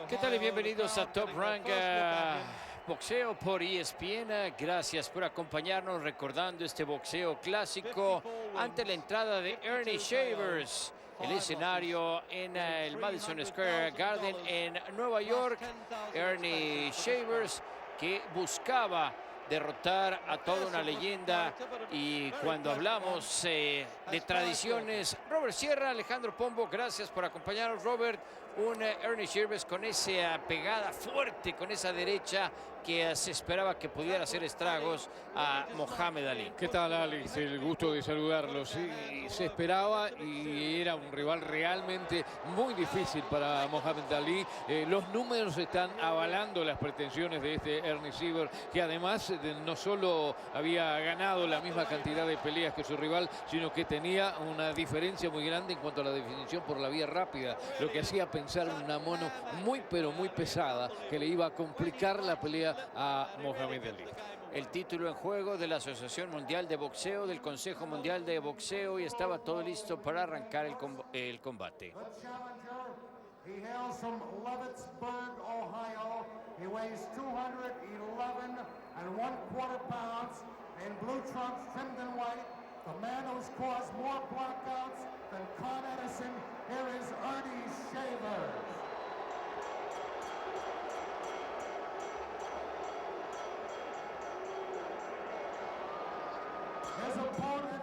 ¿Qué tal y bienvenidos a Top Rank Boxeo por ESPN? Gracias por acompañarnos recordando este boxeo clásico ante la entrada de Ernie Shavers. El escenario en el Madison Square Garden en Nueva York. Ernie Shavers que buscaba derrotar a toda una leyenda. Y cuando hablamos de tradiciones, Robert Sierra, Alejandro Pombo, gracias por acompañarnos, Robert. Un Ernie Shavers con esa pegada fuerte, con esa derecha que se esperaba que pudiera hacer estragos a Mohamed Ali. ¿Qué tal, Alex? El gusto de saludarlos. Sí, se esperaba y era un rival realmente muy difícil para Mohamed Ali. Los números están avalando las pretensiones de este Ernie Shavers, que además no solo había ganado la misma cantidad de peleas que su rival, sino que tenía una diferencia muy grande en cuanto a la definición por la vía rápida, lo que hacía pensar en una mano muy pero muy pesada que le iba a complicar la pelea a Mohamed Ali. El título en juego de la Asociación Mundial de Boxeo, del Consejo Mundial de Boxeo, y estaba todo listo para arrancar el combate. He hails from Leavittsburg, Ohio. He weighs 211 and 1/4 pounds in blue trunks trimmed in white. The man who's caused more blackouts than Con Edison. Here is Ernie Shavers. His opponent,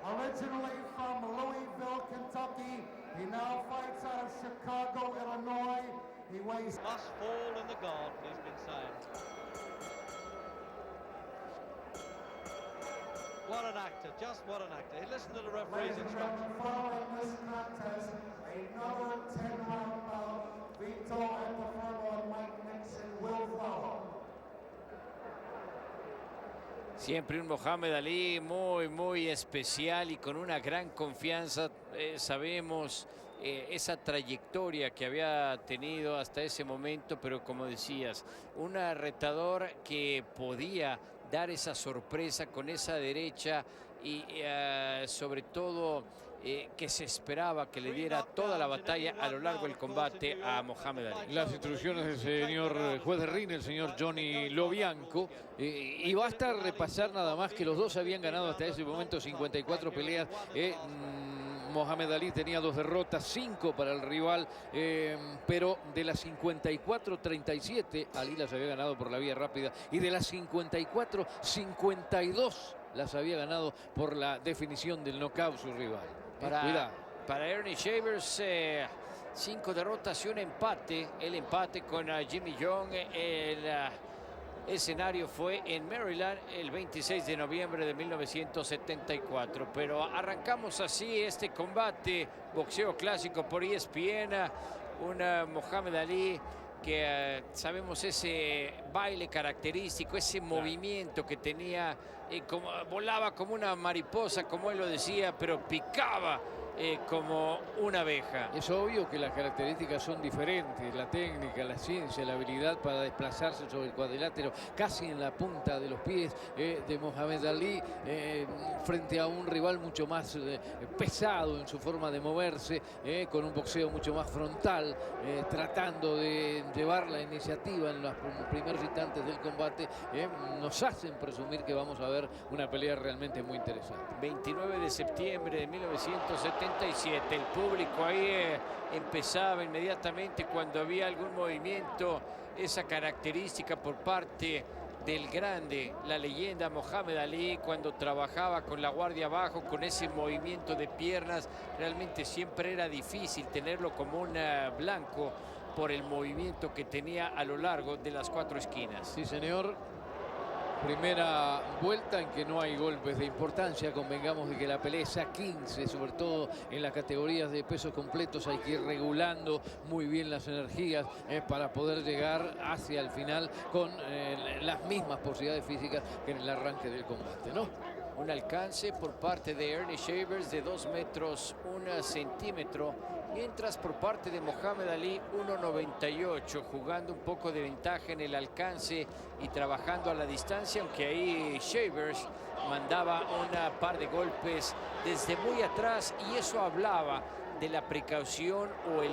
originally from Louisville, Kentucky, he now fights out of Chicago, Illinois. He weighs... Must fall in the garden, he's been saying. What an actor, just what an actor. He listened to the referee's instructions. Following this contest, another 10-round bout. Vito Antuofermo and Mike Nixon will follow. Siempre un Mohamed Ali muy especial y con una gran confianza. Sabemos esa trayectoria que había tenido hasta ese momento, pero como decías, un retador que podía dar esa sorpresa con esa derecha y sobre todo que se esperaba que le diera toda la batalla a lo largo del combate a Mohamed Ali. Las instrucciones del señor juez de ring, el señor Johnny Lobianco, y basta repasar nada más que los dos habían ganado hasta ese momento 54 peleas. Mohamed Ali tenía 2 derrotas, 5 para el rival, pero de las 54, 37 Ali las había ganado por la vía rápida, y de las 54, 52 las había ganado por la definición del knockout su rival. Para Ernie Shavers, 5 derrotas y un empate. El empate con Jimmy Young. El escenario fue en Maryland el 26 de noviembre de 1974. Pero arrancamos así este combate, boxeo clásico por ESPN. Un Mohamed Ali que sabemos ese baile característico, ese movimiento que tenía, volaba como una mariposa, como él lo decía, pero picaba como una abeja. Es obvio que las características son diferentes, la técnica, la ciencia, la habilidad para desplazarse sobre el cuadrilátero, casi en la punta de los pies de Mohamed Ali, frente a un rival mucho más pesado en su forma de moverse, con un boxeo mucho más frontal, tratando de llevar la iniciativa en los primeros instantes del combate. Nos hacen presumir que vamos a ver una pelea realmente muy interesante. 29 de septiembre de 1977, el público ahí empezaba inmediatamente cuando había algún movimiento, esa característica por parte del grande, la leyenda Mohamed Ali, cuando trabajaba con la guardia abajo, con ese movimiento de piernas. Realmente siempre era difícil tenerlo como un blanco por el movimiento que tenía a lo largo de las 4 esquinas. Sí, señor. Primera vuelta en que no hay golpes de importancia. Convengamos de que la pelea es a 15, sobre todo en las categorías de pesos completos. Hay que ir regulando muy bien las energías para poder llegar hacia el final con las mismas posibilidades físicas que en el arranque del combate, ¿no? Un alcance por parte de Ernie Shavers de 2 metros 1 centímetro, mientras por parte de Mohamed Ali 1,98, jugando un poco de ventaja en el alcance y trabajando a la distancia, aunque ahí Shavers mandaba un par de golpes desde muy atrás, y eso hablaba de la precaución o el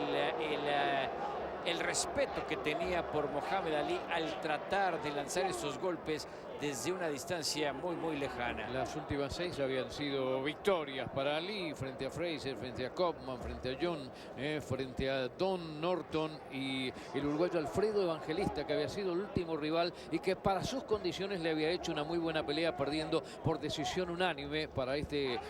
respeto que tenía por Mohamed Ali al tratar de lanzar esos golpes desde una distancia muy lejana. Las últimas 6 habían sido victorias para Ali, frente a Fraser, frente a Kopman, frente a John, frente a Don Norton y el uruguayo Alfredo Evangelista, que había sido el último rival y que para sus condiciones le había hecho una muy buena pelea, perdiendo por decisión unánime para este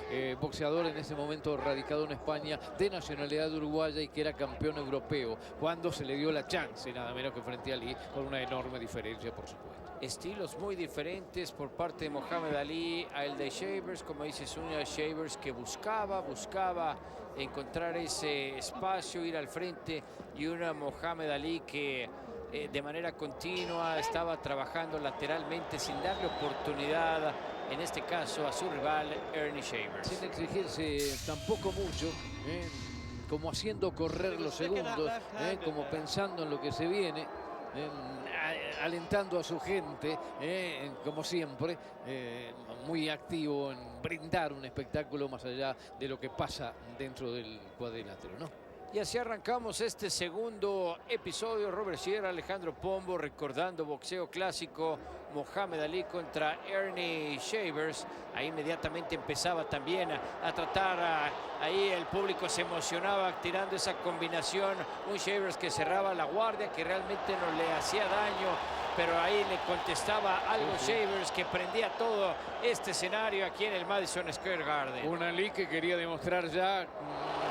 boxeador en ese momento radicado en España, de nacionalidad uruguaya y que era campeón europeo, cuando se le dio la chance, nada menos que frente a Ali, con una enorme diferencia, por supuesto. Estilos muy diferentes por parte de Mohamed Ali a el de Shavers, como dices, uno de Shavers que buscaba encontrar ese espacio, ir al frente, y una Mohamed Ali que de manera continua estaba trabajando lateralmente sin darle oportunidad, en este caso a su rival Ernie Shavers. Sin exigirse tampoco mucho, como haciendo correr los segundos, como pensando en lo que se viene. Alentando a su gente, como siempre, muy activo en brindar un espectáculo más allá de lo que pasa dentro del cuadrilátero, ¿no? Y así arrancamos este segundo episodio. Robert Sierra, Alejandro Pombo, recordando boxeo clásico, Mohamed Ali contra Ernie Shavers. Ahí inmediatamente empezaba también a tratar, ahí el público se emocionaba tirando esa combinación. Un Shavers que cerraba la guardia, que realmente no le hacía daño, pero ahí le contestaba algo Shavers, que prendía todo este escenario aquí en el Madison Square Garden. Un Ali que quería demostrar ya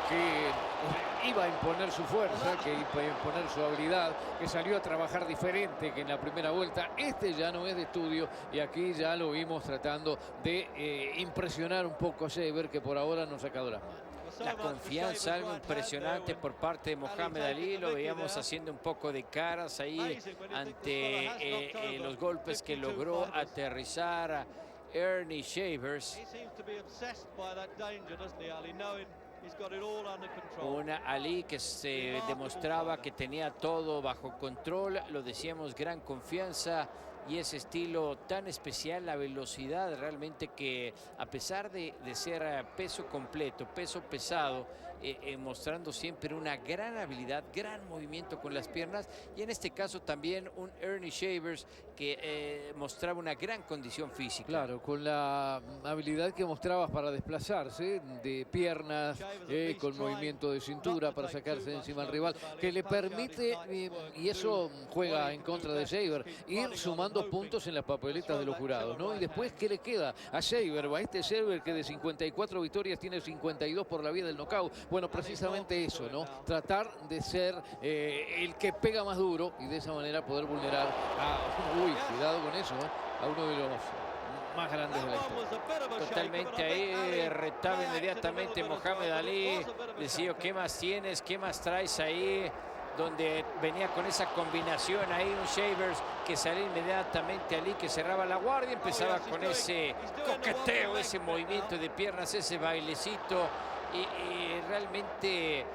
que iba a imponer su fuerza, que iba a imponer su habilidad, que salió a trabajar diferente que en la primera vuelta. Este ya no es de estudio y aquí ya lo vimos tratando de impresionar un poco a Shavers, que por ahora no ha sacado las manos. La confianza, algo impresionante por parte de Mohamed Ali. Lo veíamos haciendo un poco de caras ahí ante los golpes que logró aterrizar Ernie Shavers. Una Ali que se demostraba que tenía todo bajo control, lo decíamos, gran confianza y ese estilo tan especial, la velocidad realmente, que a pesar de ser peso completo, peso pesado, mostrando siempre una gran habilidad, gran movimiento con las piernas, y en este caso también un Ernie Shavers que mostraba una gran condición física. Claro, con la habilidad que mostrabas para desplazarse de piernas, con movimiento de cintura para sacarse de encima al rival, que le permite, y eso juega en contra de Shavers, ir sumando puntos en las papeletas de los jurados, ¿no? Y después, ¿qué le queda a Shavers? A este Shavers que de 54 victorias tiene 52 por la vía del knockout. Bueno, precisamente eso, ¿no? Tratar de ser el que pega más duro y de esa manera poder vulnerar a... Uy, cuidado con eso, a uno de los más grandes de la historia. Totalmente ahí, retaba inmediatamente Mohamed Ali. Decía, ¿qué más tienes? ¿Qué más traes ahí? Donde venía con esa combinación ahí, un Shavers que salía inmediatamente, Ali que cerraba la guardia, empezaba con ese coqueteo, ese movimiento de piernas, ese bailecito, y realmente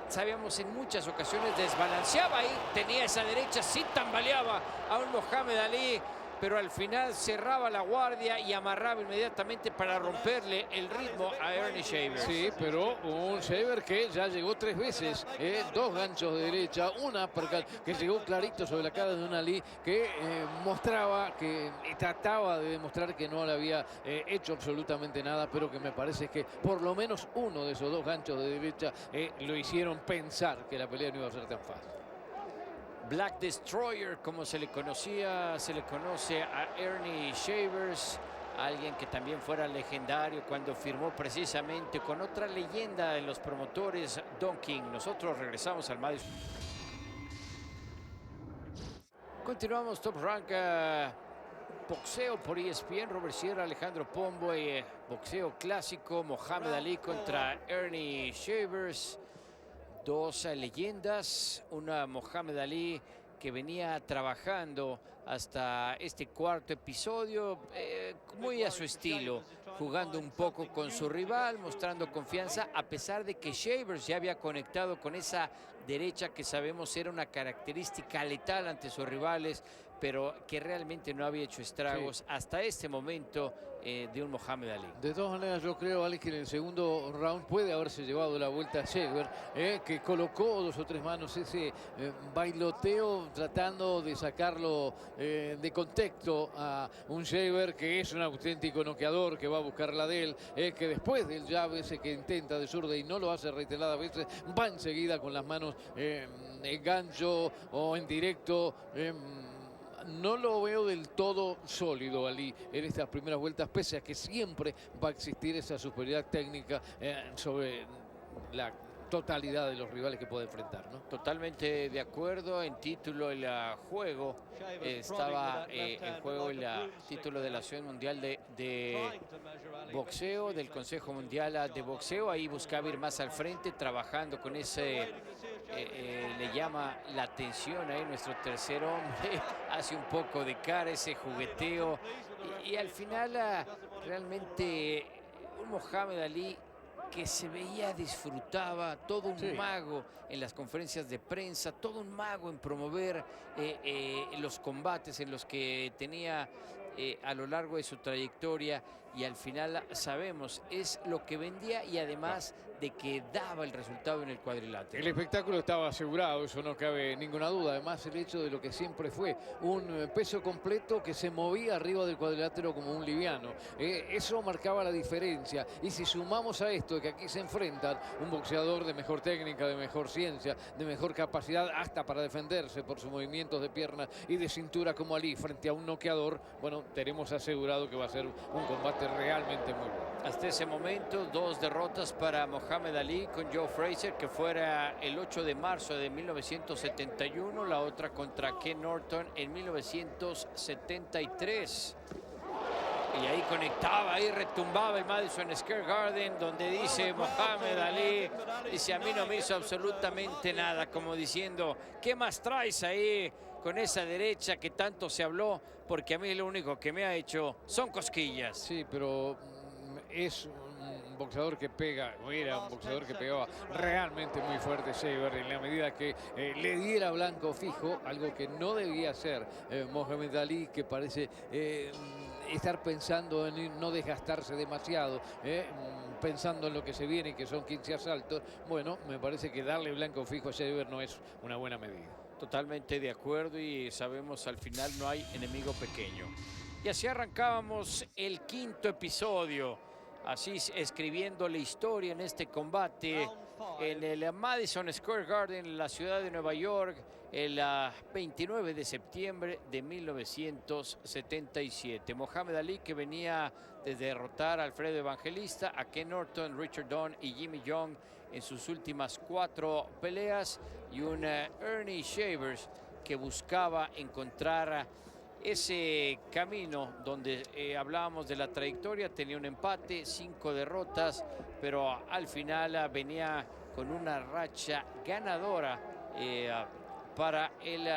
sabíamos en muchas ocasiones desbalanceaba ahí, tenía esa derecha, sí tambaleaba a un Mohamed Ali, pero al final cerraba la guardia y amarraba inmediatamente para romperle el ritmo a Ernie Shavers. Sí, pero un Shavers que ya llegó 3 veces, 2 ganchos de derecha, una que llegó clarito sobre la cara de un Ali que mostraba, que trataba de demostrar que no le había hecho absolutamente nada, pero que me parece que por lo menos uno de esos 2 ganchos de derecha lo hicieron pensar que la pelea no iba a ser tan fácil. Black Destroyer, como se le conocía, se le conoce a Ernie Shavers, alguien que también fuera legendario cuando firmó precisamente con otra leyenda de los promotores, Don King. Nosotros regresamos al Madison. Continuamos Top Rank, boxeo por ESPN. Robert Sierra, Alejandro Pombo, y boxeo clásico, Mohamed Ali contra Ernie Shavers. 2 leyendas, una Mohamed Ali que venía trabajando hasta este cuarto episodio, muy a su estilo, jugando un poco con su rival, mostrando confianza, a pesar de que Shavers ya había conectado con esa derecha que sabemos era una característica letal ante sus rivales, pero que realmente no había hecho estragos hasta este momento de un Mohamed Ali. De todas maneras, yo creo, Alex, que en el segundo round puede haberse llevado la vuelta a Shaver, que colocó 2 o 3 manos, ese bailoteo tratando de sacarlo de contexto a un Shaver que es un auténtico noqueador, que va a buscar la de él, que después del jab ese que intenta de zurda y no lo hace reiteradas veces, va enseguida con las manos en gancho o en directo. No lo veo del todo sólido Ali en estas primeras vueltas, pese a que siempre va a existir esa superioridad técnica sobre la totalidad de los rivales que puede enfrentar, ¿no? Totalmente de acuerdo. En título el juego estaba en juego el título de la Asociación Mundial de Boxeo, del Consejo Mundial de Boxeo. Ahí buscaba ir más al frente, trabajando con ese, le llama la atención ahí nuestro tercer hombre, hace un poco de cara, ese jugueteo. Y al final realmente un Mohamed Ali que se veía, disfrutaba, todo un mago en las conferencias de prensa, todo un mago en promover los combates en los que tenía a lo largo de su trayectoria, y al final sabemos, es lo que vendía y además de que daba el resultado en el cuadrilátero. El espectáculo estaba asegurado, eso no cabe ninguna duda. Además, el hecho de lo que siempre fue un peso completo que se movía arriba del cuadrilátero como un liviano. Eso marcaba la diferencia. Y si sumamos a esto que aquí se enfrentan un boxeador de mejor técnica, de mejor ciencia, de mejor capacidad hasta para defenderse por sus movimientos de pierna y de cintura como Ali, frente a un noqueador, bueno, tenemos asegurado que va a ser un combate realmente muy bueno. Hasta ese momento, 2 derrotas para Mohamed Ali con Joe Frazier, que fuera el 8 de marzo de 1971, la otra contra Ken Norton en 1973. Y ahí conectaba, ahí retumbaba el Madison Square Garden, donde dice Mohamed Ali, dice, a mí no me hizo absolutamente nada, como diciendo, ¿qué más traes ahí con esa derecha que tanto se habló? Porque a mí lo único que me ha hecho son cosquillas. Sí, pero es un boxeador que pega, o era un boxeador que pegaba realmente muy fuerte Shaver, en la medida que le diera blanco fijo, algo que no debía hacer Mohamed Ali, que parece estar pensando en no desgastarse demasiado, pensando en lo que se viene, que son 15 asaltos. Bueno, me parece que darle blanco fijo a Shaver no es una buena medida. Totalmente de acuerdo, y sabemos, al final no hay enemigo pequeño. Y así arrancábamos el 5º episodio, así escribiendo la historia en este combate en el Madison Square Garden, en la ciudad de Nueva York, el 29 de septiembre de 1977. Mohamed Ali, que venía de derrotar a Alfredo Evangelista, a Ken Norton, Richard Dunn y Jimmy Young en sus últimas 4 peleas, y un Ernie Shavers que buscaba encontrar ese camino donde hablábamos de la trayectoria. Tenía un empate, 5 derrotas, pero al final venía con una racha ganadora para el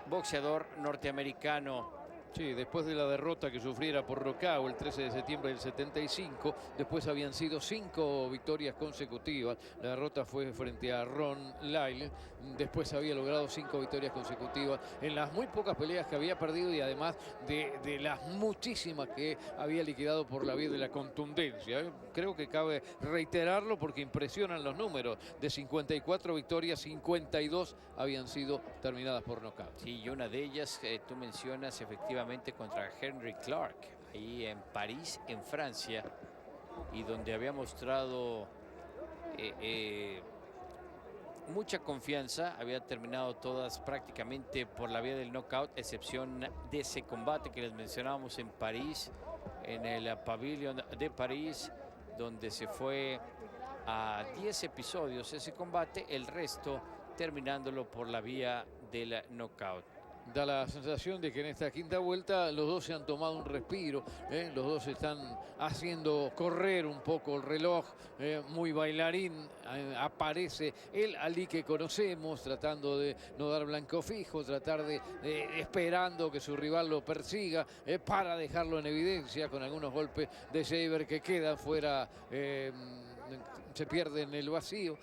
boxeador norteamericano. Sí, después de la derrota que sufriera por nocaut el 13 de septiembre del 75, después habían sido 5 victorias consecutivas. La derrota fue frente a Ron Lyle. Después había logrado 5 victorias consecutivas en las muy pocas peleas que había perdido, y además de las muchísimas que había liquidado por la vía de la contundencia. Creo que cabe reiterarlo porque impresionan los números. De 54 victorias, 52 habían sido terminadas por nocaut. Sí, y una de ellas tú mencionas efectivamente contra Henry Clark, ahí en París, en Francia, y donde había mostrado mucha confianza. Había terminado todas prácticamente por la vía del knockout, excepción de ese combate que les mencionábamos en París, en el Pavilion de París, donde se fue a 10 episodios ese combate, el resto terminándolo por la vía del knockout. Da la sensación de que en esta 5ª vuelta los dos se han tomado un respiro, los dos están haciendo correr un poco el reloj, muy bailarín. Aparece el Ali que conocemos, tratando de no dar blanco fijo, tratar de esperando que su rival lo persiga para dejarlo en evidencia, con algunos golpes de Shaver que quedan fuera se pierde en el vacío,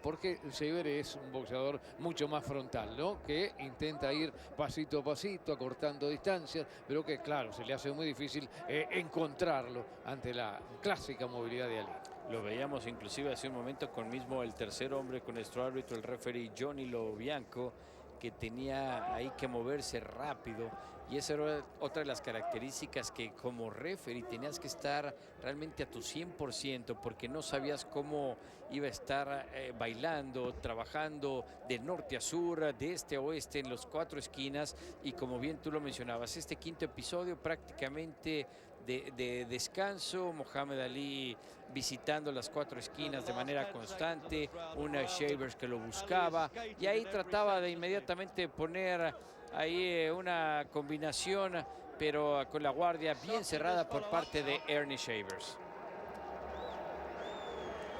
porque Shaver es un boxeador mucho más frontal, ¿no? Que intenta ir pasito a pasito, acortando distancias, pero que claro, se le hace muy difícil encontrarlo ante la clásica movilidad de Ali. Lo veíamos inclusive hace un momento con mismo el tercer hombre, con nuestro árbitro, el referee Johnny Lobianco, que tenía ahí que moverse rápido, y esa era otra de las características, que como referee tenías que estar realmente a tu 100%, porque no sabías cómo iba a estar bailando, trabajando de norte a sur, de este a oeste, en los 4 esquinas, y como bien tú lo mencionabas, este quinto episodio prácticamente de descanso, Mohamed Ali visitando las 4 esquinas de manera constante, una Shavers que lo buscaba, y ahí trataba de inmediatamente poner ahí una combinación, pero con la guardia bien cerrada por parte de Ernie Shavers.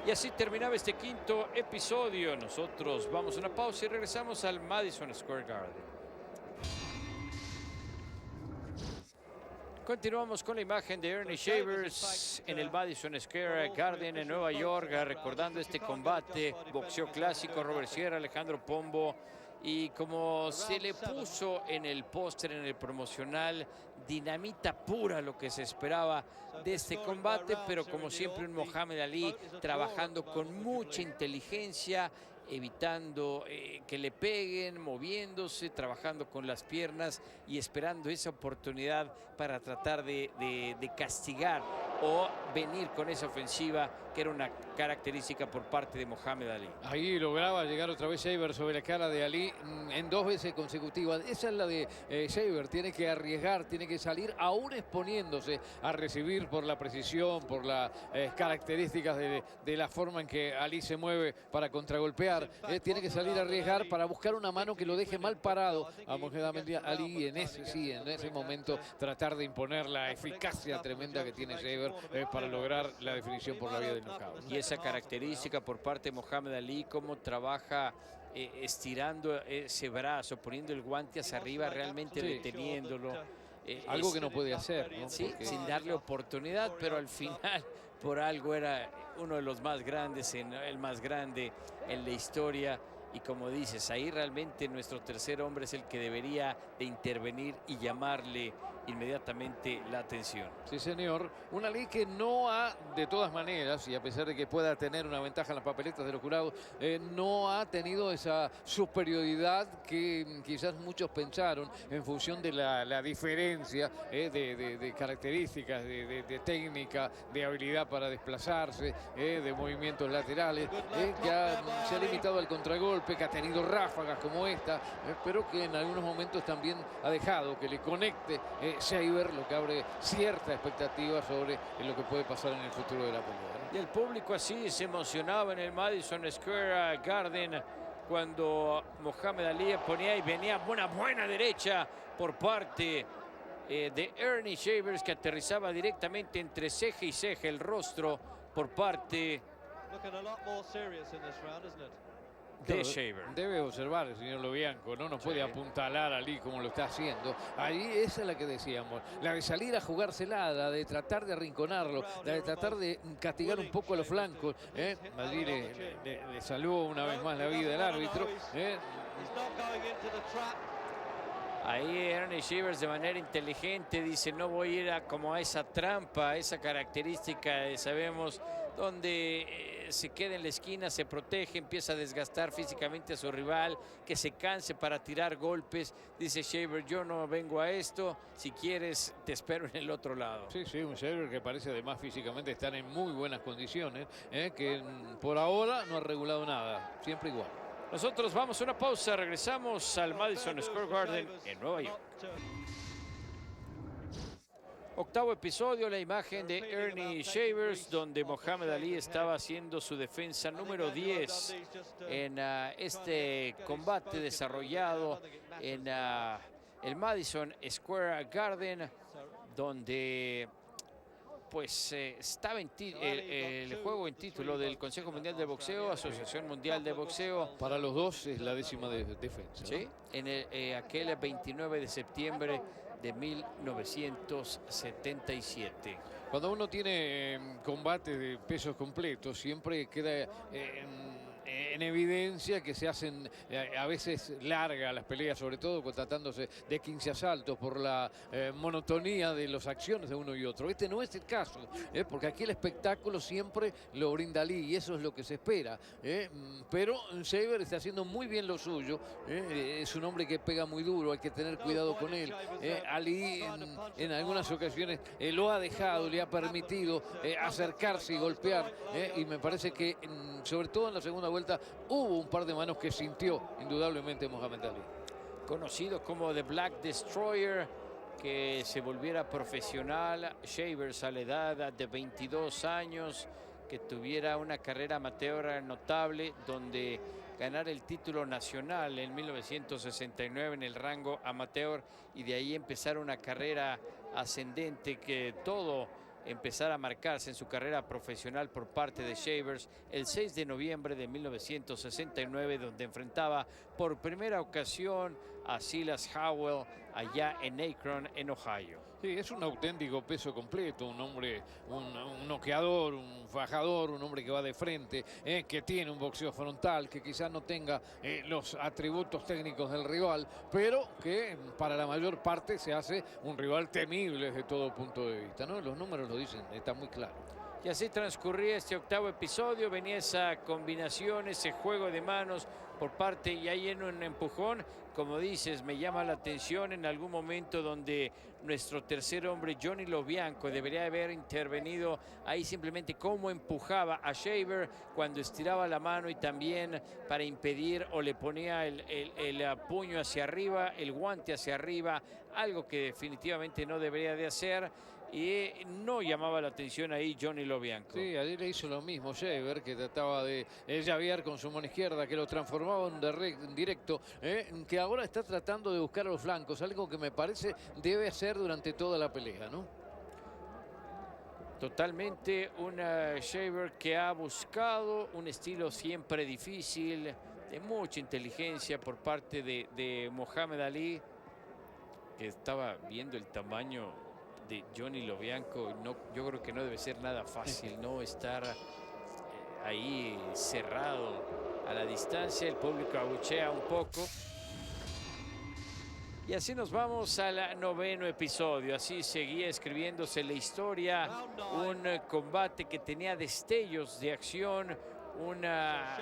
Y así terminaba este quinto episodio. Nosotros vamos a una pausa y regresamos al Madison Square Garden. Continuamos con la imagen de Ernie Shavers en el Madison Square Garden en Nueva York, recordando este combate, boxeo clásico, Robert Sierra, Alejandro Pombo, y como se le puso en el póster, en el promocional, dinamita pura lo que se esperaba de este combate, pero como siempre un Mohamed Ali trabajando con mucha inteligencia, evitando que le peguen, moviéndose, trabajando con las piernas y esperando esa oportunidad para tratar de castigar o venir con esa ofensiva que era una característica por parte de Mohamed Ali. Ahí lograba llegar otra vez Shaver sobre la cara de Ali en 2 veces consecutivas. Esa es la de Shaver, tiene que arriesgar, tiene que salir aún exponiéndose a recibir por la precisión, por las características de la forma en que Ali se mueve para contragolpear. Tiene que salir a arriesgar para buscar una mano que lo deje mal parado a Mohamed Ali, en ese momento tratar de imponer la eficacia tremenda que tiene Shaver para lograr la definición por la vía del knockout. Y esa característica por parte de Mohamed Ali, cómo trabaja estirando ese brazo, poniendo el guante hacia arriba, realmente deteniéndolo. Algo que no puede hacer, ¿no? Sí, Porque sin darle oportunidad, pero al final por algo era uno de los más grandes, el más grande en la historia. Y como dices, ahí realmente nuestro tercer hombre es el que debería de intervenir y llamarle inmediatamente la atención. Sí, señor. Una ley que no ha, de todas maneras, y a pesar de que pueda tener una ventaja en las papeletas de los jurados, no ha tenido esa superioridad que quizás muchos pensaron en función de la diferencia de características, de técnica, de habilidad para desplazarse, de movimientos laterales, que se ha limitado al contragolpe, que ha tenido ráfagas como esta, pero que en algunos momentos también ha dejado que le conecte Shaver, lo que abre cierta expectativa sobre lo que puede pasar en el futuro de la pelea, ¿no? Y el público así se emocionaba en el Madison Square Garden cuando Mohamed Ali ponía y venía una buena derecha por parte de Ernie Shavers, que aterrizaba directamente entre ceja y ceja, el rostro por parte de Shaver. Debe observar el señor Lobianco, no nos puede apuntalar a Ali como lo está haciendo. Ahí esa es la que decíamos, la de salir a jugársela, la de tratar de arrinconarlo, la de tratar de castigar un poco a los flancos. Allí le salvó una vez más la vida el árbitro. Ahí Ernie Shavers de manera inteligente dice: no voy a ir como a esa trampa, a esa característica, sabemos, donde se queda en la esquina, se protege, empieza a desgastar físicamente a su rival, que se canse para tirar golpes. Dice Shaver: yo no vengo a esto, si quieres te espero en el otro lado. Sí, sí, un Shaver que parece además físicamente estar en muy buenas condiciones, que por ahora no ha regulado nada, siempre igual. Nosotros vamos a una pausa, regresamos al Madison Square Garden en Nueva York. Octavo episodio, la imagen de Ernie Shavers, donde Mohamed Ali estaba haciendo su defensa número 10 en este combate desarrollado en el Madison Square Garden, donde pues estaba el juego en título del Consejo Mundial de Boxeo, Asociación Mundial de Boxeo. Para los dos es la 10ª defensa, ¿no? Sí, en aquel 29 de septiembre de 1977. Cuando uno tiene combates de pesos completos, siempre queda en evidencia que se hacen a veces largas las peleas, sobre todo tratándose de 15 asaltos por la monotonía de las acciones de uno y otro. Este no es el caso, porque aquí el espectáculo siempre lo brinda Ali y eso es lo que se espera. Pero Shaver está haciendo muy bien lo suyo. Es un hombre que pega muy duro, hay que tener cuidado con él. Ali en algunas ocasiones lo ha dejado, le ha permitido acercarse y golpear. Y me parece que sobre todo en la segunda vuelta hubo un par de manos que sintió indudablemente Mohamed Ali. Conocido como The Black Destroyer, que se volviera profesional, Shavers a la edad de 22 años, que tuviera una carrera amateur notable, donde ganar el título nacional en 1969 en el rango amateur y de ahí empezar una carrera ascendente, que todo empezar a marcarse en su carrera profesional por parte de Shavers el 6 de noviembre de 1969, donde enfrentaba por primera ocasión a Silas Howell allá en Akron, en Ohio. Sí, es un auténtico peso completo, un hombre, un noqueador, un fajador, un hombre que va de frente, que tiene un boxeo frontal, que quizás no tenga los atributos técnicos del rival, pero que para la mayor parte se hace un rival temible desde todo punto de vista, ¿no? Los números lo dicen, está muy claro. Y así transcurría este octavo episodio, venía esa combinación, ese juego de manos por parte, y ahí en un empujón, como dices, me llama la atención en algún momento donde nuestro tercer hombre, Johnny Lobianco, debería haber intervenido ahí, simplemente cómo empujaba a Shaver cuando estiraba la mano y también para impedir, o le ponía el puño hacia arriba, el guante hacia arriba, algo que definitivamente no debería de hacer. Y no llamaba la atención ahí Johnny Lobianco. Sí, ayer le hizo lo mismo Shaver, que trataba de llavear con su mano izquierda, que lo transformaba en directo, que ahora está tratando de buscar a los flancos, algo que me parece debe hacer durante toda la pelea, ¿no? Totalmente un Shaver que ha buscado un estilo siempre difícil, de mucha inteligencia por parte de Mohamed Ali, que estaba viendo el tamaño de Johnny Lobianco. No, yo creo que no debe ser nada fácil, ¿no? Estar ahí cerrado a la distancia. El público abuchea un poco. Y así nos vamos al noveno episodio. Así seguía escribiéndose la historia. Un combate que tenía destellos de acción. Un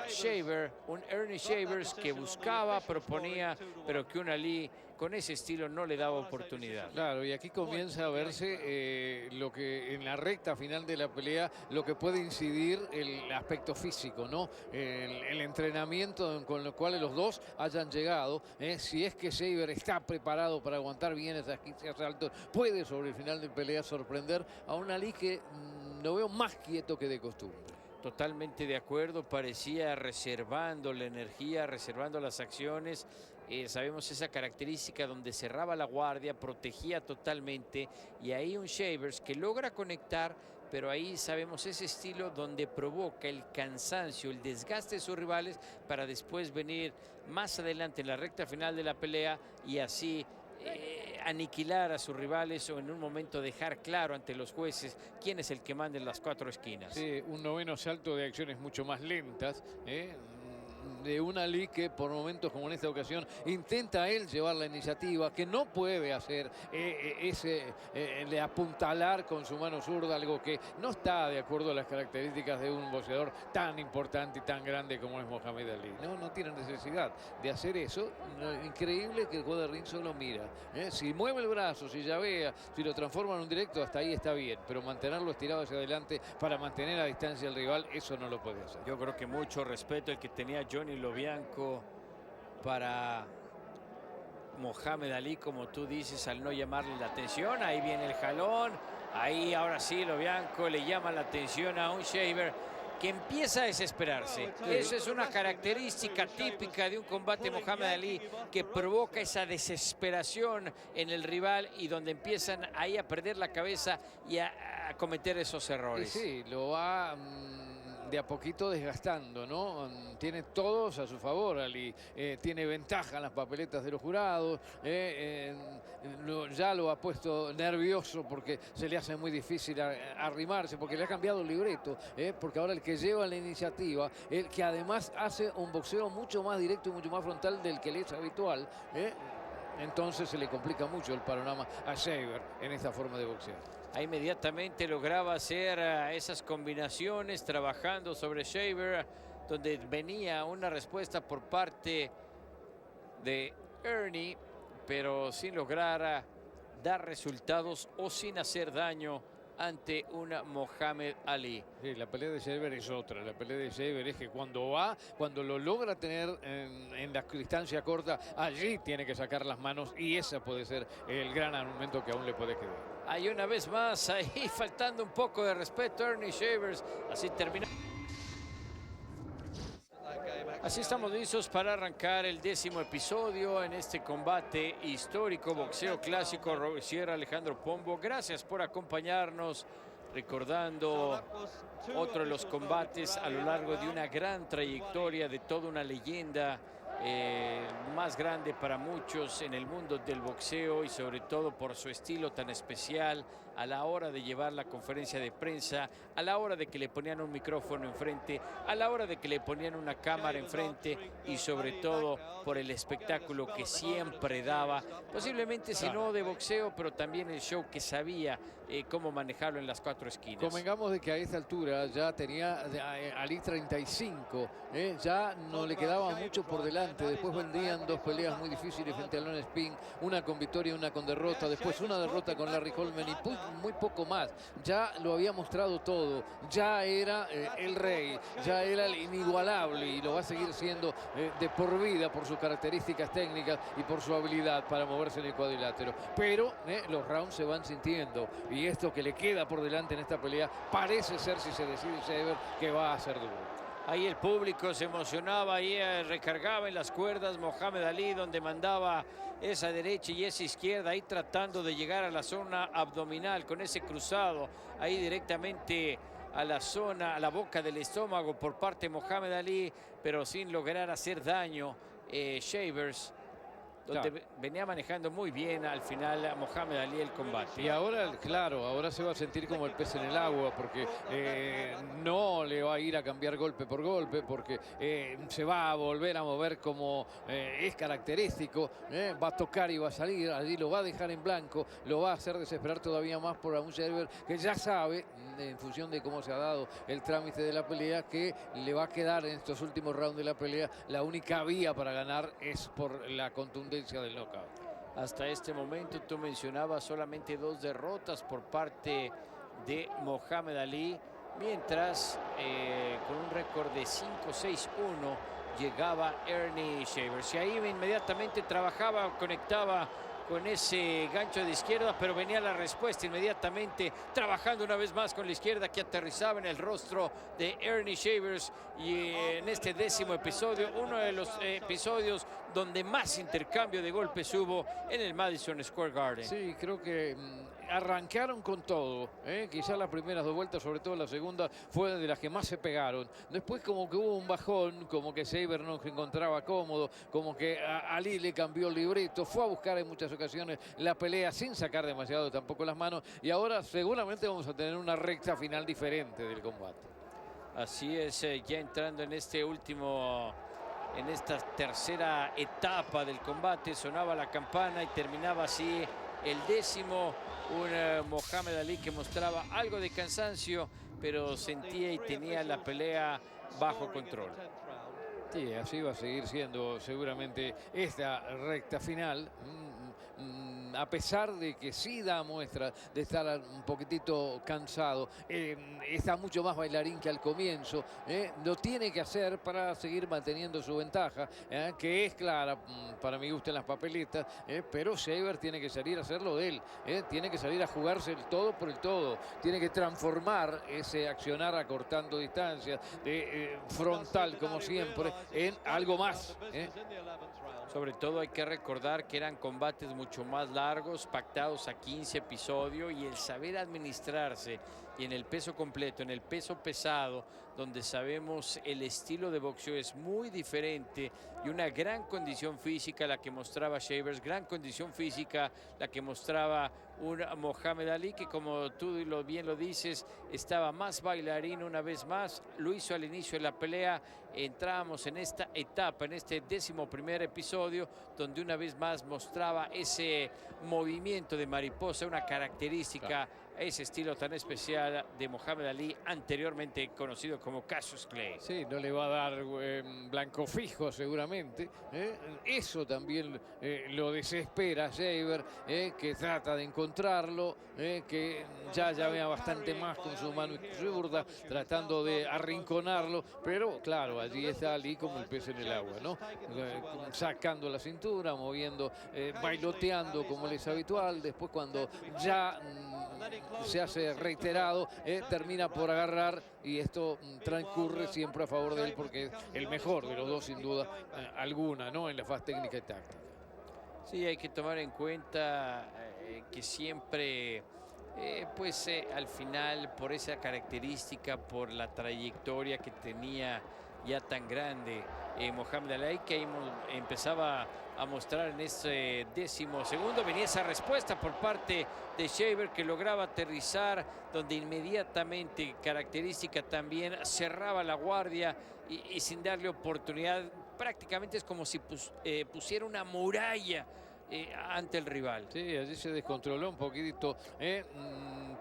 Shaver, un Ernie Shavers que buscaba, proponía, pero que un Ali con ese estilo no le daba oportunidad. Claro, y aquí comienza a verse lo que en la recta final de la pelea, lo que puede incidir el aspecto físico, ¿no? El entrenamiento con lo cual los dos hayan llegado. Si es que Shaver está preparado para aguantar bien esos 15 asaltos, puede sobre el final de pelea sorprender a un Ali que lo veo más quieto que de costumbre. Totalmente de acuerdo, parecía reservando la energía, reservando las acciones. Sabemos esa característica donde cerraba la guardia, protegía totalmente, y ahí un Shavers que logra conectar, pero ahí sabemos ese estilo donde provoca el cansancio, el desgaste de sus rivales para después venir más adelante en la recta final de la pelea y así aniquilar a sus rivales, o en un momento dejar claro ante los jueces quién es el que manda en las cuatro esquinas. Sí, un noveno salto de acciones mucho más lentas, de un Ali que por momentos, como en esta ocasión, intenta él llevar la iniciativa, que no puede hacer de apuntalar con su mano zurda, algo que no está de acuerdo a las características de un boxeador tan importante y tan grande como es Mohamed Ali. No tiene necesidad de hacer eso. Increíble que el juez de ring solo mira. Si mueve el brazo, si llavea, si lo transforma en un directo, hasta ahí está bien, pero mantenerlo estirado hacia adelante para mantener a distancia al rival, eso no lo puede hacer. Yo creo que mucho respeto el que tenía Johnny Lobianco para Mohamed Ali, como tú dices, al no llamarle la atención. Ahí viene el jalón, ahí ahora sí Lobianco le llama la atención a un Shaver que empieza a desesperarse. Esa es una característica típica de un combate Mohamed Ali, que provoca esa desesperación en el rival y donde empiezan ahí a perder la cabeza y a cometer esos errores. Sí, lo va de a poquito desgastando, ¿no? Tiene todos a su favor, Ali. Tiene ventaja en las papeletas de los jurados. Ya lo ha puesto nervioso porque se le hace muy difícil arrimarse, porque le ha cambiado el libreto, porque ahora el que lleva la iniciativa, el que además hace un boxeo mucho más directo y mucho más frontal del que le es habitual, entonces se le complica mucho el panorama a Shaver en esta forma de boxear. Ahí inmediatamente lograba hacer esas combinaciones trabajando sobre Shaver, donde venía una respuesta por parte de Ernie, pero sin lograr dar resultados o sin hacer daño ante una Mohamed Ali. Sí, la pelea de Shaver es otra. La pelea de Shaver es que cuando lo logra tener en la distancia corta, allí tiene que sacar las manos y ese puede ser el gran argumento que aún le puede quedar. Hay una vez más ahí faltando un poco de respeto a Ernie Shavers. Así termina. Así estamos listos para arrancar el 10º episodio en este combate histórico, boxeo clásico. Sierra Alejandro Pombo, gracias por acompañarnos, recordando otro de los combates a lo largo de una gran trayectoria de toda una leyenda, más grande para muchos en el mundo del boxeo y sobre todo por su estilo tan especial a la hora de llevar la conferencia de prensa, a la hora de que le ponían un micrófono enfrente, a la hora de que le ponían una cámara enfrente y sobre todo por el espectáculo que siempre daba, posiblemente si no de boxeo, pero también el show que sabía cómo manejarlo en las 4 esquinas. Convengamos de que a esta altura ya tenía Ali 35, ya no le quedaba mucho por delante. Después vendrían 2 peleas muy difíciles frente a Alan Spinks, una con victoria y una con derrota, después una derrota con Larry Holman y muy poco más. Ya lo había mostrado todo, ya era el rey, ya era el inigualable y lo va a seguir siendo de por vida por sus características técnicas y por su habilidad para moverse en el cuadrilátero. Pero los rounds se van sintiendo y esto que le queda por delante en esta pelea parece ser, si se decide Shaver, que va a ser duro. Ahí el público se emocionaba, ahí recargaba en las cuerdas Mohamed Ali, donde mandaba esa derecha y esa izquierda, ahí tratando de llegar a la zona abdominal con ese cruzado, ahí directamente a la zona, a la boca del estómago por parte de Mohamed Ali, pero sin lograr hacer daño. Shavers, donde venía manejando muy bien al final a Mohamed Ali el combate. Y ahora, claro, ahora se va a sentir como el pez en el agua, porque no le va a ir a cambiar golpe por golpe, porque se va a volver a mover como es característico, va a tocar y va a salir, allí lo va a dejar en blanco, lo va a hacer desesperar todavía más por un Shaver que ya sabe, en función de cómo se ha dado el trámite de la pelea, que le va a quedar en estos últimos rounds de la pelea, la única vía para ganar es por la contundencia del knockout. Hasta este momento tú mencionabas solamente 2 derrotas por parte de Mohamed Ali, mientras con un récord de 5-6-1 llegaba Ernie Shavers. Y ahí inmediatamente trabajaba, conectaba con ese gancho de izquierda, pero venía la respuesta inmediatamente, trabajando una vez más con la izquierda que aterrizaba en el rostro de Ernie Shavers. Y en este 10º episodio, uno de los episodios donde más intercambio de golpes hubo en el Madison Square Garden. Sí, creo que arrancaron con todo, quizás las primeras 2 vueltas, sobre todo la segunda, fue de las que más se pegaron. Después como que hubo un bajón, como que Shaver no se encontraba cómodo, como que a Ali le cambió el libreto, fue a buscar en muchas ocasiones la pelea sin sacar demasiado tampoco las manos, y ahora seguramente vamos a tener una recta final diferente del combate. Así es, ya entrando en este último, en esta tercera etapa del combate, sonaba la campana y terminaba así el 10º, un Mohamed Ali que mostraba algo de cansancio, pero sentía y tenía la pelea bajo control. Sí, así va a seguir siendo seguramente esta recta final. A pesar de que sí da muestra de estar un poquitito cansado, está mucho más bailarín que al comienzo, lo tiene que hacer para seguir manteniendo su ventaja, que es clara para mi gusto en las papeletas, pero Shaver tiene que salir a hacerlo de él, tiene que salir a jugarse el todo por el todo, tiene que transformar ese accionar acortando distancias, de frontal como siempre, en algo más. Sobre todo hay que recordar que eran combates mucho más largos, pactados a 15 episodios, y el saber administrarse y en el peso completo, en el peso pesado, donde sabemos el estilo de boxeo es muy diferente y una gran condición física la que mostraba Shavers, gran condición física la que mostraba un Mohamed Ali que, como tú bien lo dices, estaba más bailarín una vez más, lo hizo al inicio de la pelea. Entramos en esta etapa, en este 11º episodio, donde una vez más mostraba ese movimiento de mariposa, una característica, ese estilo tan especial de Mohamed Ali, anteriormente conocido como Cassius Clay. Sí, no le va a dar blanco fijo seguramente. Eso también lo desespera Shaver, que trata de encontrarlo, que ya llamea bastante más con su mano zurda, tratando de arrinconarlo, pero claro, allí está Ali como el pez en el agua, ¿no? Sacando la cintura, moviendo, bailoteando como le es habitual. Después, cuando ya se hace reiterado, termina por agarrar, y esto transcurre siempre a favor de él porque es el mejor de los dos sin duda alguna, ¿no? En la fase técnica y táctica. Sí, hay que tomar en cuenta que siempre, al final, por esa característica, por la trayectoria que tenía ya tan grande Mohamed Ali, que ahí empezaba a mostrar en este 12º, venía esa respuesta por parte de Shaver, que lograba aterrizar, donde inmediatamente, característica también, cerraba la guardia y sin darle oportunidad, prácticamente es como si pusiera una muralla ante el rival. Sí, allí se descontroló un poquitito,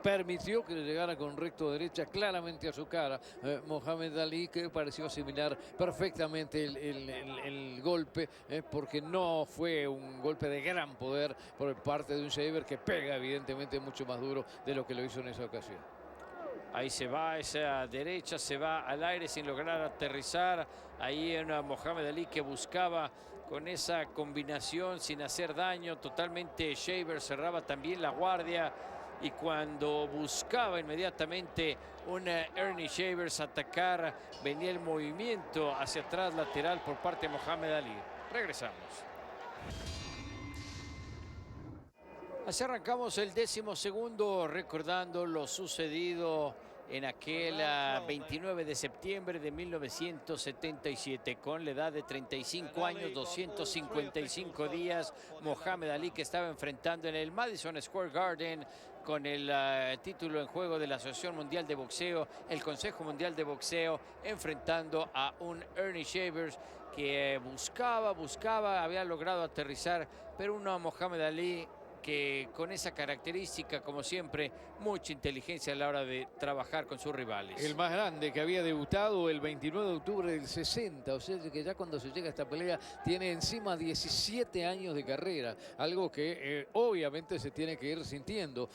permitió que le llegara con recto derecha claramente a su cara Mohamed Ali, que pareció asimilar perfectamente el golpe, porque no fue un golpe de gran poder por parte de un Shaver que pega evidentemente mucho más duro de lo que lo hizo en esa ocasión. Ahí se va esa derecha, se va al aire sin lograr aterrizar. Ahí en Mohamed Ali, que buscaba con esa combinación sin hacer daño. Totalmente Shaver cerraba también la guardia. Y cuando buscaba inmediatamente un Ernie Shavers atacar, venía el movimiento hacia atrás lateral por parte de Mohamed Ali. Regresamos. Así arrancamos el 12º, recordando lo sucedido en aquel 29 de septiembre de 1977, con la edad de 35 años, 255 días, Mohamed Ali, que estaba enfrentando en el Madison Square Garden con el título en juego de la Asociación Mundial de Boxeo, el Consejo Mundial de Boxeo, enfrentando a un Ernie Shavers que buscaba, había logrado aterrizar, pero un Mohamed Ali que con esa característica, como siempre, mucha inteligencia a la hora de trabajar con sus rivales. El más grande, que había debutado el 29 de octubre del 60, o sea que ya cuando se llega a esta pelea tiene encima 17 años de carrera, algo que obviamente se tiene que ir sintiendo.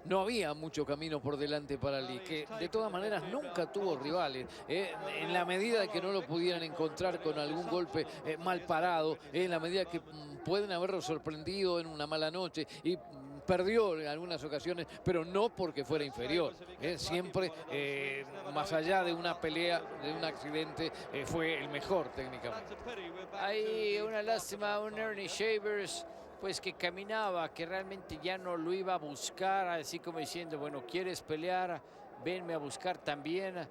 No había mucho camino por delante para Ali, que de todas maneras nunca tuvo rivales, en la medida de que no lo pudieran encontrar con algún golpe mal parado, en la medida que pueden haberlo sorprendido en una mala noche y perdió en algunas ocasiones, pero no porque fuera inferior. Siempre, más allá de una pelea, de un accidente, fue el mejor técnicamente. Hay una lástima, un Ernie Shavers, pues que caminaba, que realmente ya no lo iba a buscar, así como diciendo, bueno, ¿quieres pelear? Venme a buscar también.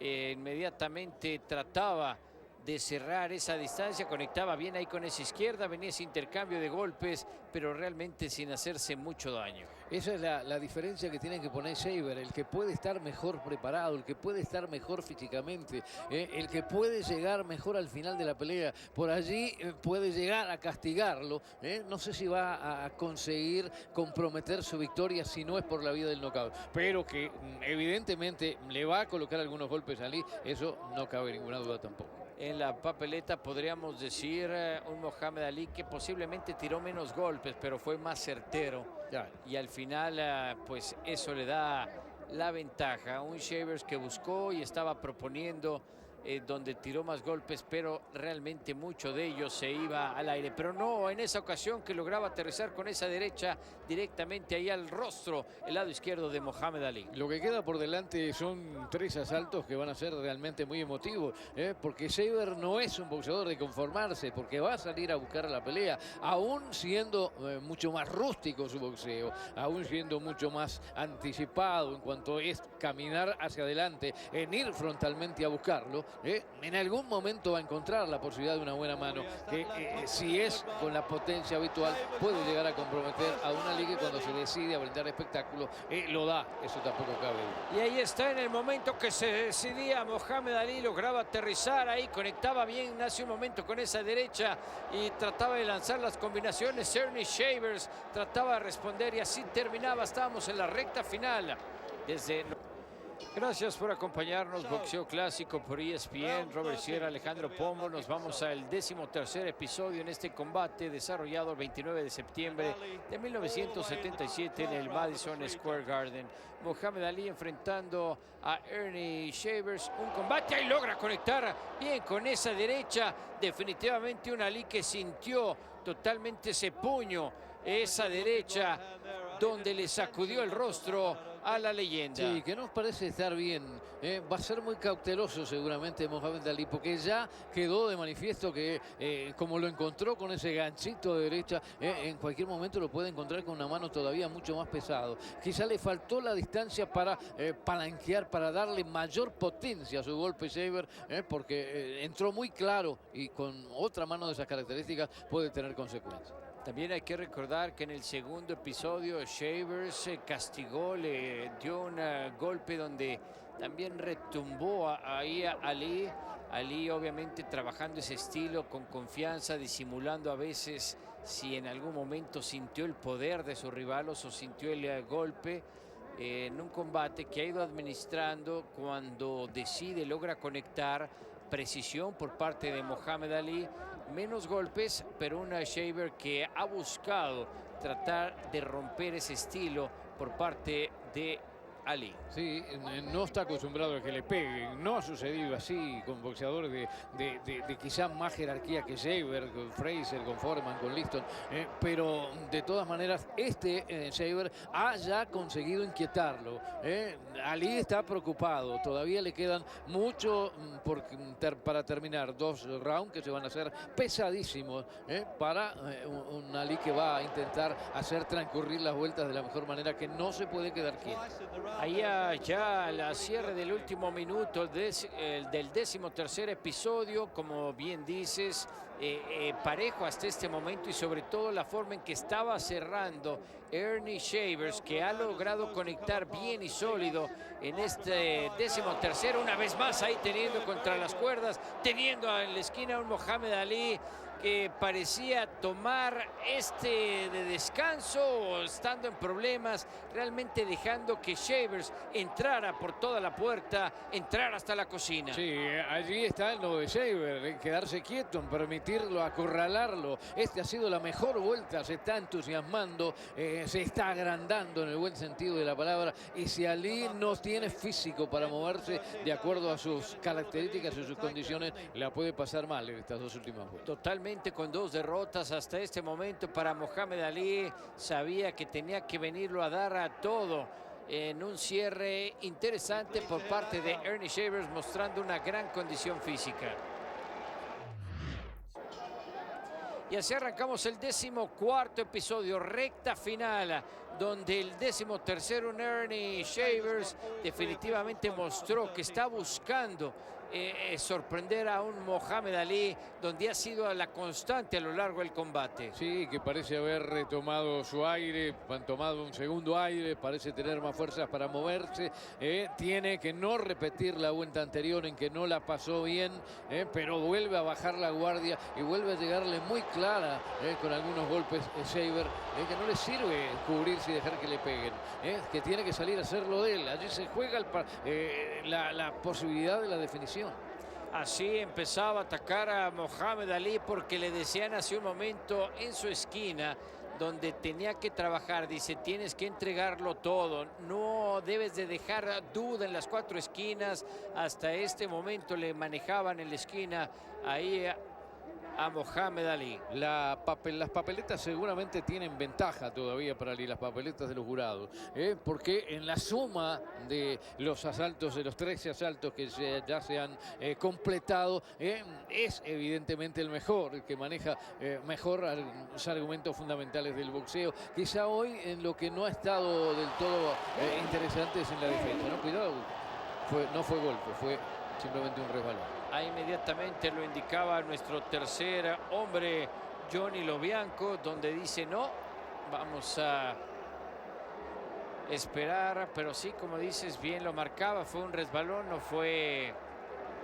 Inmediatamente trataba de cerrar esa distancia, conectaba bien ahí con esa izquierda, venía ese intercambio de golpes, pero realmente sin hacerse mucho daño. Esa es la diferencia que tiene que poner Shaver, el que puede estar mejor preparado, el que puede estar mejor físicamente, el que puede llegar mejor al final de la pelea. Por allí puede llegar a castigarlo. No sé si va a conseguir comprometer su victoria si no es por la vía del knockout, pero que evidentemente le va a colocar algunos golpes a Ali, eso no cabe ninguna duda tampoco. En la papeleta podríamos decir un Mohamed Ali que posiblemente tiró menos golpes, pero fue más certero. Ya. Y al final, pues eso le da la ventaja. Un Shavers que buscó y estaba proponiendo donde tiró más golpes, pero realmente mucho de ellos se iba al aire. Pero no en esa ocasión, que lograba aterrizar con esa derecha directamente ahí al rostro, el lado izquierdo de Mohamed Ali. Lo que queda por delante son 3 asaltos que van a ser realmente muy emotivos, porque Saber no es un boxeador de conformarse, porque va a salir a buscar la pelea, aún siendo mucho más rústico su boxeo, aún siendo mucho más anticipado en cuanto es caminar hacia adelante, en ir frontalmente a buscarlo. En algún momento va a encontrar la posibilidad de una buena mano, que si es con la potencia habitual puede llegar a comprometer a una liga, que cuando se decide a brindar espectáculo lo da, eso tampoco cabe duda. Y ahí está, en el momento que se decidía, Mohamed Ali lograba aterrizar ahí, conectaba bien hace un momento con esa derecha y trataba de lanzar las combinaciones. Ernie Shavers trataba de responder y así terminaba. Estábamos en la recta final desde... Gracias por acompañarnos. Boxeo Clásico por ESPN. Robert Sierra, Alejandro Pombo. Nos vamos al 13º episodio en este combate desarrollado el 29 de septiembre de 1977 en el Madison Square Garden. Mohamed Ali enfrentando a Ernie Shavers. Un combate y logra conectar bien con esa derecha. Definitivamente un Ali que sintió totalmente ese puño, esa derecha, donde le sacudió el rostro a la leyenda. Sí, que nos parece estar bien. Va a ser muy cauteloso seguramente Mohamed Ali, porque ya quedó de manifiesto que como lo encontró con ese ganchito de derecha, en cualquier momento lo puede encontrar con una mano todavía mucho más pesado. Quizá le faltó la distancia para palanquear, para darle mayor potencia a su golpe Saber, porque entró muy claro y con otra mano de esas características puede tener consecuencias. También hay que recordar que en el segundo episodio Shavers castigó, le dio un golpe donde también retumbó ahí a Ali. Ali obviamente trabajando ese estilo con confianza, disimulando a veces si en algún momento sintió el poder de su rival o sintió el golpe. En un combate que ha ido administrando, cuando decide, logra conectar, precisión por parte de Mohamed Ali, menos golpes, pero una Shaver que ha buscado tratar de romper ese estilo por parte de Ali. Sí, no está acostumbrado a que le peguen. No ha sucedido así con boxeadores de quizá más jerarquía que Shaver, con Fraser, con Foreman, con Liston. Pero de todas maneras, Shaver ha ya conseguido inquietarlo. Ali está preocupado. Todavía le quedan mucho para terminar. 2 rounds que se van a hacer pesadísimos para un Ali que va a intentar hacer transcurrir las vueltas de la mejor manera, que no se puede quedar quieto. Ahí ya la cierre del último minuto del 13º episodio, como bien dices, parejo hasta este momento, y sobre todo la forma en que estaba cerrando Ernie Shavers, que ha logrado conectar bien y sólido en este 13º, una vez más ahí teniendo contra las cuerdas, teniendo en la esquina un Mohamed Ali que parecía tomar de descanso, estando en problemas, realmente dejando que Shavers entrara por toda la puerta, entrara hasta la cocina. Sí, allí está lo de Shaver, quedarse quieto, permitirlo, acorralarlo. Ha sido la mejor vuelta, se está entusiasmando, se está agrandando en el buen sentido de la palabra, y si Ali no tiene físico para moverse de acuerdo a sus características y sus condiciones, la puede pasar mal en estas 2 últimas vueltas. Totalmente, con 2 derrotas hasta este momento para Mohamed Ali. Sabía que tenía que venirlo a dar a todo en un cierre interesante por parte de Ernie Shavers, mostrando una gran condición física. Y así arrancamos el 14º episodio, recta final, donde el 13º Ernie Shavers definitivamente mostró que está buscando sorprender a un Mohamed Ali, donde ha sido la constante a lo largo del combate. Sí, que parece haber retomado su aire, han tomado un segundo aire, parece tener más fuerzas para moverse. Tiene que no repetir la vuelta anterior en que no la pasó bien, pero vuelve a bajar la guardia y vuelve a llegarle muy clara con algunos golpes Shaver, que no le sirve cubrirse y dejar que le peguen, que tiene que salir a hacerlo de él. Allí se juega la posibilidad de la definición. Así empezaba a atacar a Mohamed Ali, porque le decían hace un momento en su esquina: donde tenía que trabajar. Dice, tienes que entregarlo todo, no debes de dejar duda en las 4 esquinas. Hasta este momento le manejaban en la esquina ahí a Mohamed Ali. Las papeletas seguramente tienen ventaja todavía para Ali, las papeletas de los jurados, porque en la suma de los asaltos, de los 13 asaltos que ya se han completado, es evidentemente el mejor, el que maneja mejor los argumentos fundamentales del boxeo. Quizá hoy en lo que no ha estado del todo interesante es en la defensa, ¿no? Cuidado, no fue golpe, fue simplemente un resbalón. Ahí inmediatamente lo indicaba nuestro tercer hombre, Johnny Lobianco, donde dice no, vamos a esperar, pero sí, como dices, bien lo marcaba, fue un resbalón, no fue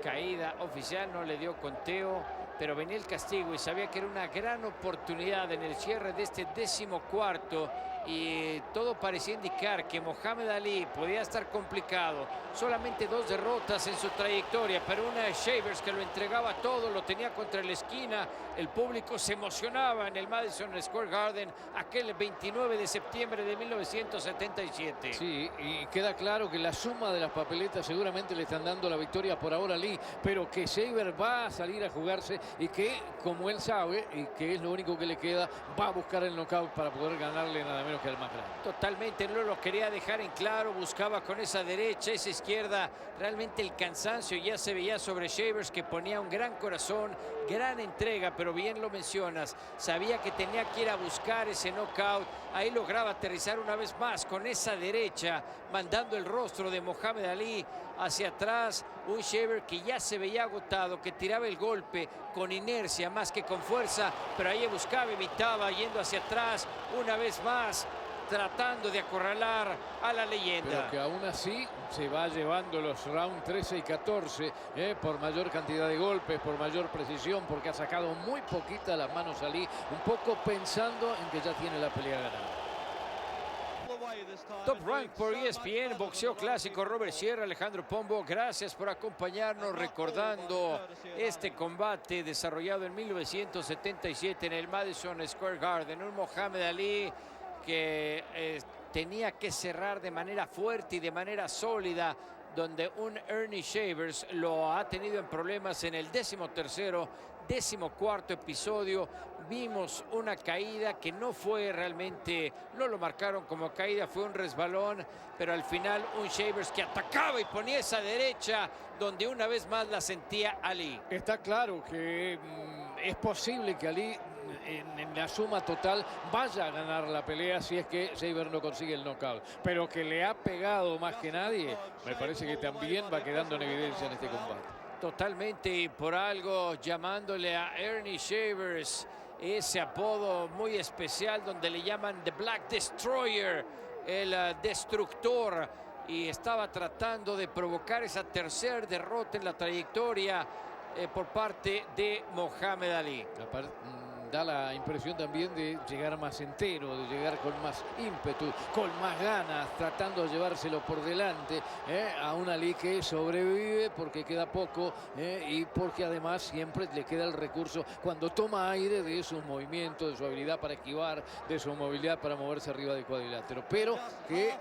caída oficial, no le dio conteo, pero venía el castigo y sabía que era una gran oportunidad en el cierre de este 14º y todo parecía indicar que Mohamed Ali podía estar complicado. Solamente 2 derrotas en su trayectoria, pero una de Shavers que lo entregaba todo, lo tenía contra la esquina. El público se emocionaba en el Madison Square Garden aquel 29 de septiembre de 1977. Sí, y queda claro que la suma de las papeletas seguramente le están dando la victoria por ahora a Ali, pero que Shaver va a salir a jugarse y que, como él sabe, y que es lo único que le queda, va a buscar el knockout para poder ganarle nada menos que al más grande. Totalmente, no lo quería dejar en claro, buscaba con esa derecha, esa izquierda, realmente el cansancio ya se veía sobre Shavers, que ponía un gran corazón, gran entrega, pero bien lo mencionas, sabía que tenía que ir a buscar ese knockout, ahí lograba aterrizar una vez más con esa derecha, mandando el rostro de Mohamed Ali hacia atrás, un Shaver que ya se veía agotado, que tiraba el golpe con inercia más que con fuerza, pero ahí buscaba, evitaba, yendo hacia atrás, una vez más, tratando de acorralar a la leyenda. Pero que aún así se va llevando los rounds 13 y 14 por mayor cantidad de golpes, por mayor precisión, porque ha sacado muy poquita las manos Ali, un poco pensando en que ya tiene la pelea ganada. Top Rank por ESPN, boxeo clásico, Robert Sierra, Alejandro Pombo, gracias por acompañarnos recordando este combate desarrollado en 1977 en el Madison Square Garden. Un Mohamed Ali que tenía que cerrar de manera fuerte y de manera sólida, donde un Ernie Shavers lo ha tenido en problemas en el 13º, 14º episodio. Vimos una caída que no fue realmente, no lo marcaron como caída, fue un resbalón, pero al final un Shavers que atacaba y ponía esa derecha donde una vez más la sentía Ali. Está claro que es posible que Ali en la suma total vaya a ganar la pelea si es que Shaver no consigue el knockout, pero que le ha pegado más que nadie, me parece que también va quedando en evidencia en este combate. Totalmente, y por algo llamándole a Ernie Shavers ese apodo muy especial donde le llaman The Black Destroyer, el destructor, y estaba tratando de provocar esa tercera derrota en la trayectoria por parte de Mohamed Ali. Da la impresión también de llegar más entero, de llegar con más ímpetu, con más ganas, tratando de llevárselo por delante a un Ali que sobrevive porque queda poco y porque además siempre le queda el recurso cuando toma aire de sus movimientos, de su habilidad para esquivar, de su movilidad para moverse arriba del cuadrilátero, pero que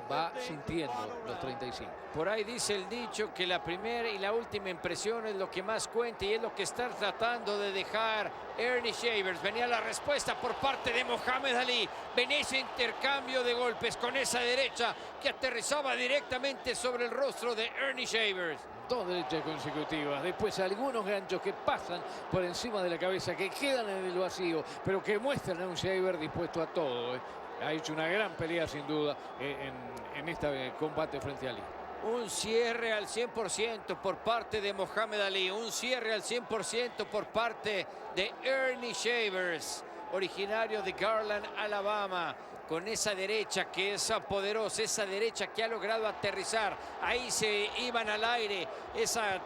va sintiendo los 35. Por ahí dice el dicho que la primera y la última impresión es lo que más cuenta, y es lo que está tratando de dejar Ernie Shavers. Venía la respuesta por parte de Mohamed Ali, venía ese intercambio de golpes con esa derecha que aterrizaba directamente sobre el rostro de Ernie Shavers. 2 derechas consecutivas, después algunos ganchos que pasan por encima de la cabeza, que quedan en el vacío, pero que muestran a un Shaver dispuesto a todo. Ha hecho una gran pelea sin duda en este combate frente a Ali. Un cierre al 100% por parte de Mohamed Ali, un cierre al 100% por parte de Ernie Shavers, originario de Garland, Alabama, con esa derecha que es poderosa, esa derecha que ha logrado aterrizar. Ahí se iban al aire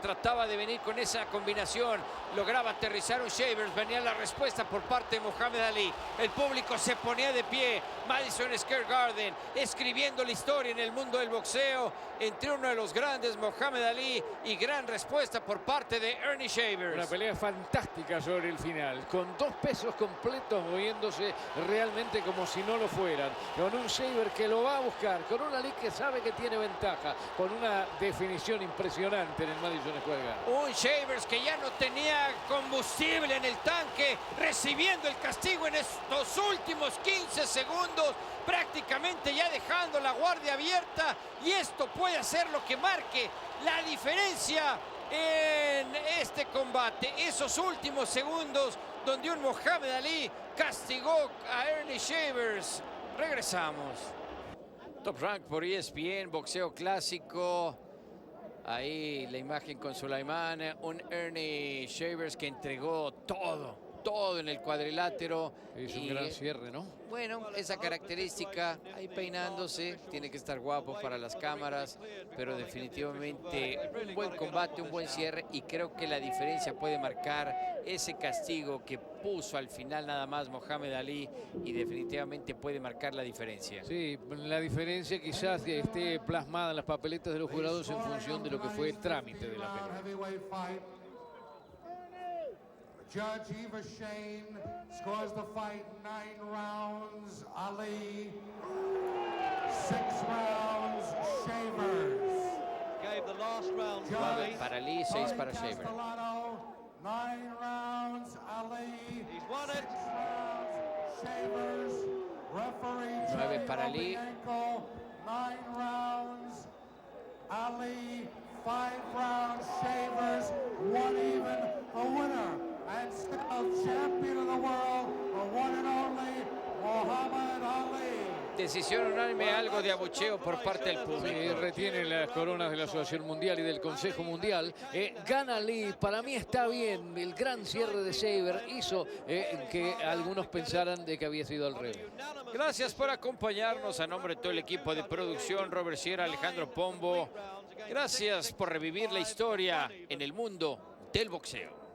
trataba de venir con esa combinación, lograba aterrizar un Shavers, venía la respuesta por parte de Muhammad Ali. El público se ponía de pie. Madison Square Garden escribiendo la historia en el mundo del boxeo entre uno de los grandes, Muhammad Ali, y gran respuesta por parte de Ernie Shavers. Una pelea fantástica sobre el final, con 2 pesos completos moviéndose realmente como si no lo fueran, con un Shavers que lo va a buscar, con un Ali que sabe que tiene ventaja, con una definición impresionante en el Madison Square Garden. Un Shavers que ya no tenía combustible en el tanque, recibiendo el castigo en estos últimos 15 segundos, prácticamente ya dejando la guardia abierta, y esto puede hacer lo que marque la diferencia en este combate. Esos últimos segundos donde un Muhammad Ali castigó a Ernie Shavers. Regresamos. Top Rank por ESPN, boxeo clásico. Ahí la imagen con Sulaiman, un Ernie Shavers que entregó todo en el cuadrilátero. Es un gran cierre, ¿no? Bueno, esa característica, ahí peinándose, tiene que estar guapo para las cámaras, pero definitivamente un buen combate, un buen cierre, y creo que la diferencia puede marcar ese castigo que puso al final nada más Muhammad Ali, y definitivamente puede marcar la diferencia. Sí, la diferencia quizás esté plasmada en las papeletas de los jurados en función de lo que fue el trámite de la pelea. Judge Eva Shane scores the fight 9 rounds. Ali, 6 rounds. Shavers. Gave the last round. 9 para Ali, 6 para Shavers. 9 rounds. Ali. He's won it. 6 rounds. Shavers. Referee 9 para Ali. 9 rounds. Ali. 5 rounds. Shavers. 1 even. The winner and still champion of the world, the one and only Muhammad Ali. Decisión unánime, algo de abucheo por parte del público. Sí, retiene las coronas de la Asociación Mundial y del Consejo Mundial. Gana Ali, para mí está bien. El gran cierre de Shavers hizo que algunos pensaran de que había sido al revés. Gracias por acompañarnos. A nombre de todo el equipo de producción, Robert Sierra, Alejandro Pombo. Gracias por revivir la historia en el mundo del boxeo.